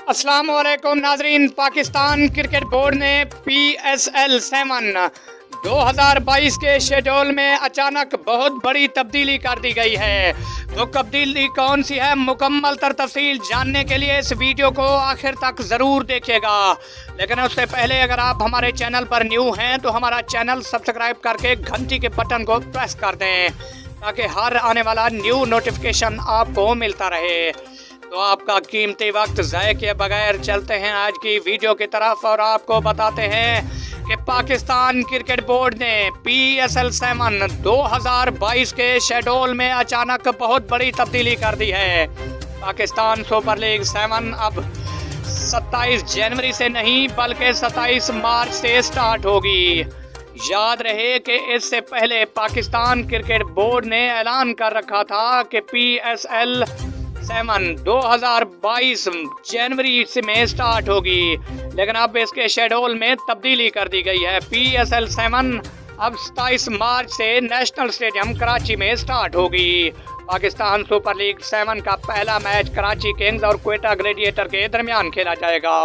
अस्सलाम वालेकुम नाजरीन। पाकिस्तान क्रिकेट बोर्ड ने PSL 7 2022 के शेड्यूल में अचानक बहुत बड़ी तब्दीली कर दी गई है। तो तब्दीली कौन सी है, मुकम्मल तर तफसील जानने के लिए इस वीडियो को आखिर तक ज़रूर देखिएगा। लेकिन उससे पहले अगर आप हमारे चैनल पर न्यू हैं तो हमारा चैनल सब्सक्राइब करके घंटी के बटन को प्रेस कर दें ताकि हर आने वाला न्यू नोटिफिकेशन आपको मिलता रहे। तो आपका कीमती वक्त ज़ाय किए बगैर चलते हैं आज की वीडियो की तरफ और आपको बताते हैं कि पाकिस्तान क्रिकेट बोर्ड ने PSL 7 2022 के शेड्यूल में अचानक बहुत बड़ी तब्दीली कर दी है। पाकिस्तान सुपर लीग 7 अब 27 जनवरी से नहीं बल्कि 27 मार्च से स्टार्ट होगी। याद रहे कि इससे पहले पाकिस्तान क्रिकेट बोर्ड ने ऐलान कर रखा था कि PSL 7 2022 जनवरी से में स्टार्ट होगी, लेकिन अब इसके शेड्यूल में तब्दीली कर दी गई है। PSL 7 अब 27 मार्च से नेशनल स्टेडियम कराची में स्टार्ट होगी। पाकिस्तान सुपर लीग 7 का पहला मैच कराची किंग्स और क्वेटा ग्लेडिएटर के दरमियान खेला जाएगा।